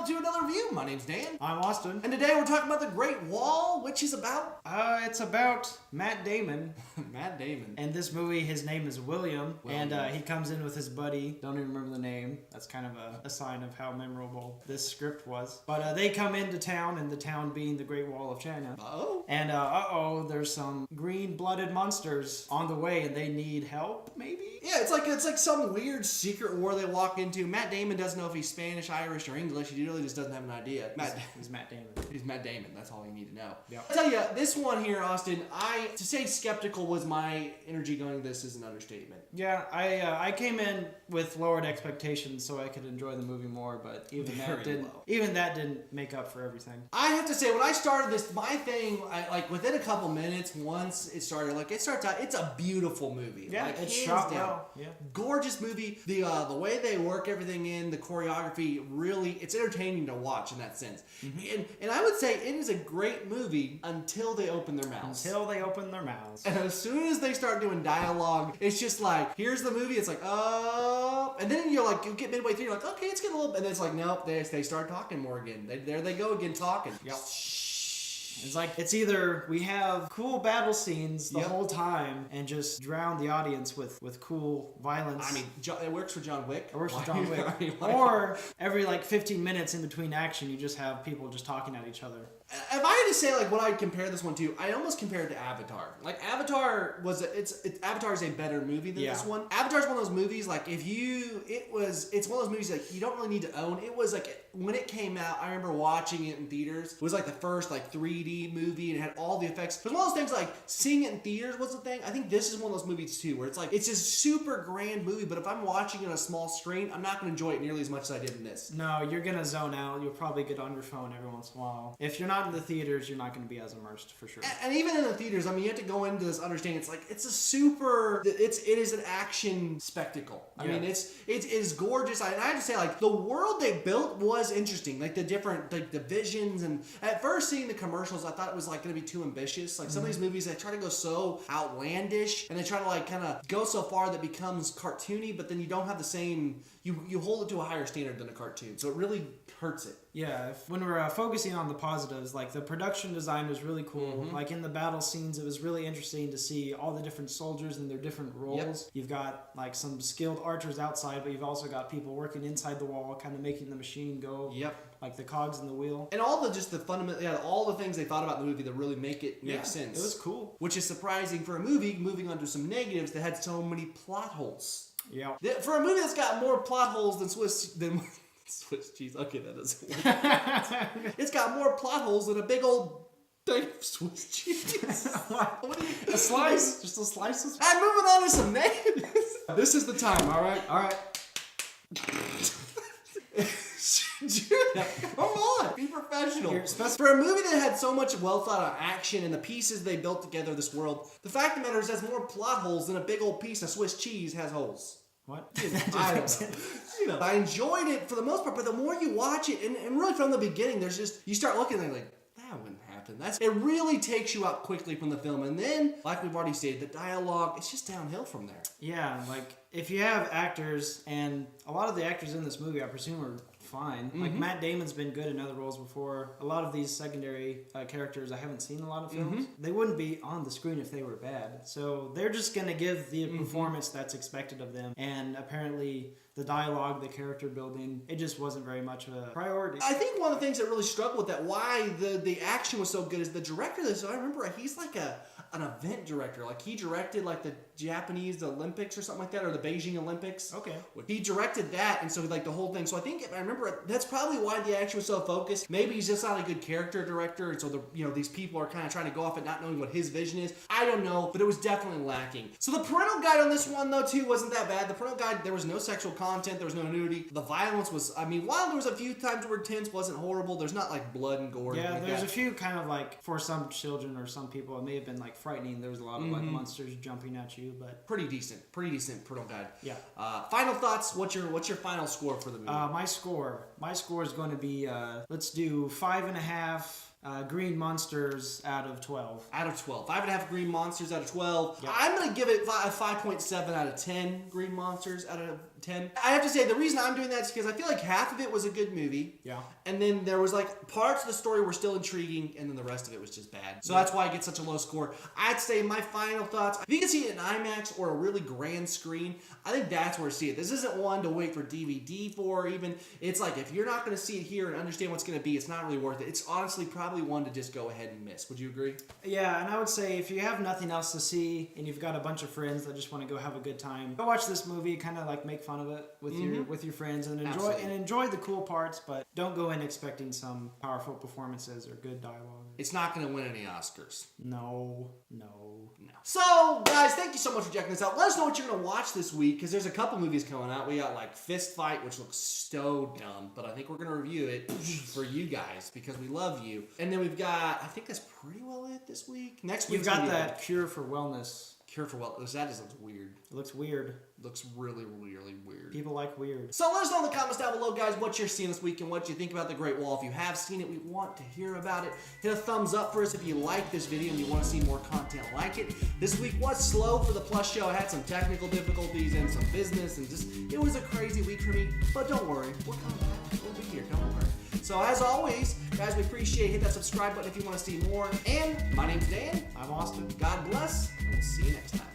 welcome to another review. My name's Dan. I'm Austin. And today we're talking about The Great Wall, which is about... It's about Matt Damon. Matt Damon. In this movie, his name is William. And he comes in with his buddy. Don't even remember the name. That's kind of a sign of how memorable this script was. But they come into town, and the town being the Great Wall of China. Uh-oh. And, there's some green-blooded monsters on the way, and they need help, maybe? Yeah, it's like some weird secret war they walk into. Matt Damon doesn't know if he's Spanish, Irish, or English. He really just doesn't have an idea. He's Matt Damon. He's Matt Damon. That's all you need to know. Yep. I tell you, this one here, Austin, to say skeptical was my energy going this is an understatement. Yeah, I came in with lowered expectations so I could enjoy the movie more, but even that didn't make up for everything. I have to say, when I started this, my thing, within a couple minutes, once it started, it's a beautiful movie. Yeah, it's shot down. well. Yeah. Gorgeous movie. The way they work everything in, the choreography, really, it's entertaining to watch in that sense. Mm-hmm. And I would say it is a great movie until they open their mouths. And as soon as they start doing dialogue, it's just like, here's the movie, it's like, oh, and then you get midway through, you're like, okay, it's getting a little, and then it's like, nope, they start talking more again. There they go again talking. Yep. It's like, it's either we have cool battle scenes the whole time and just drown the audience with cool violence. I mean, it works for John Wick. It works for John Wick. Or every 15 minutes in between action, you just have people just talking at each other. If I had to say what I'd compare this one to, I almost compare it to Avatar. Avatar Avatar is a better movie than this one. Avatar's one of those movies it's one of those movies you don't really need to own. It was when it came out, I remember watching it in theaters. It was the first 3D movie and it had all the effects. It was one of those things seeing it in theaters was the thing. I think this is one of those movies too where it's a super grand movie, but if I'm watching it on a small screen, I'm not going to enjoy it nearly as much as I did in this. No, you're going to zone out. You'll probably get on your phone every once in a while. If you're not in the theaters, you're not going to be as immersed for sure. And even in the theaters, you have to go into this understanding. It is an action spectacle. I mean, it is gorgeous. And I have to say, the world they built was interesting. The different divisions, and at first seeing the commercials, I thought it was going to be too ambitious. Some of these movies, they try to go so outlandish, and they try to kind of go so far that becomes cartoony, but then you don't have the same. You hold it to a higher standard than a cartoon, so it really hurts it. Yeah, when we're focusing on the positives, the production design was really cool. Mm-hmm. In the battle scenes, it was really interesting to see all the different soldiers and their different roles. Yep. You've got some skilled archers outside, but you've also got people working inside the wall, kind of making the machine go. Yep. The cogs in the wheel. And all the fundamental, all the things they thought about the movie that really make it make sense. It was cool. Which is surprising for a movie, moving on to some negatives that had so many plot holes. Yeah. For a movie that's got more plot holes than Swiss cheese. Okay, that doesn't work. It's got more plot holes than a big old thing of Swiss cheese. A slice? Just a slice of... I'm moving on to some negatives. This is the time, all right? All right. Dude, come on, be professional. For a movie that had so much well thought out action and the pieces they built together, this world, the fact of the matter is it has more plot holes than a big old piece of Swiss cheese has holes. What? I don't know. I enjoyed it for the most part, but the more you watch it, and really from the beginning, there's just, you start looking and that wouldn't happen. It really takes you out quickly from the film, and then, like we've already stated, the dialogue, it's just downhill from there. Yeah, if you have actors, and a lot of the actors in this movie, I presume, are fine. Mm-hmm. Matt Damon's been good in other roles before. A lot of these secondary characters, I haven't seen a lot of films. They wouldn't be on the screen if they were bad. So they're just going to give the performance that's expected of them. And apparently the dialogue, the character building, it just wasn't very much of a priority. I think one of the things that really struggled with that, why the action was so good, is the director of this, I remember, he's an event director. He directed the Japanese Olympics or something like that, or the Beijing Olympics. Okay. He directed that, and so the whole thing. So I think, I remember, that's probably why the action was so focused. Maybe he's just not a good character director, and so these people are kind of trying to go off it, not knowing what his vision is. I don't know, but it was definitely lacking. So the parental guide on this one, though, too, wasn't that bad. The parental guide, there was no sexual content, there was no nudity. The violence was, while there was a few times where tense, wasn't horrible. There's not blood and gore. Yeah, there's a few kind of for some children or some people, it may have been frightening. There was a lot of monsters jumping at you, but pretty decent parental guide. Yeah. Final thoughts. What's your final score for the movie? My score is going to be let's do 5.5 green monsters out of 12. Out of 12. 5.5 green monsters out of 12. Yep. I'm going to give it a 5.7 out of 10 green monsters out of 10. I have to say, the reason I'm doing that is because I feel like half of it was a good movie. Yeah. And then there was like parts of the story were still intriguing, and then the rest of it was just bad. So that's why I get such a low score. I'd say my final thoughts, if you can see it in IMAX or a really grand screen, I think that's where to see it. This isn't one to wait for DVD for even. It's like, if you're not going to see it here and understand what's going to be, it's not really worth it. It's honestly probably one to just go ahead and miss. Would you agree? Yeah, and I would say if you have nothing else to see and you've got a bunch of friends that just want to go have a good time, go watch this movie, kind of like make fun of it with your friends and enjoy the cool parts, but don't go in expecting some powerful performances or good dialogue. It's not going to win any Oscars. No. So, guys, thank you so much for checking this out. Let us know what you're going to watch this week, because there's a couple movies coming out. We got, like, Fist Fight, which looks so dumb, but I think we're going to review it for you guys, because we love you. And then we've got, I think that's pretty well it this week. Next week, you've got that Cure for Wellness. Cure for Wellness. That just looks weird. It looks weird. Looks really, really weird. People like weird. So let us know in the comments down below, guys, what you're seeing this week and what you think about The Great Wall. If you have seen it, we want to hear about it. Hit a thumbs up for us if you like this video and you want to see more content like it. This week was slow for the Plus show. I had some technical difficulties and some business, and just, it was a crazy week for me. But don't worry, we're coming back. We'll be here. Don't worry. So as always, guys, we appreciate it. Hit that subscribe button if you want to see more. And my name's Dan. I'm Austin. God bless, and we'll see you next time.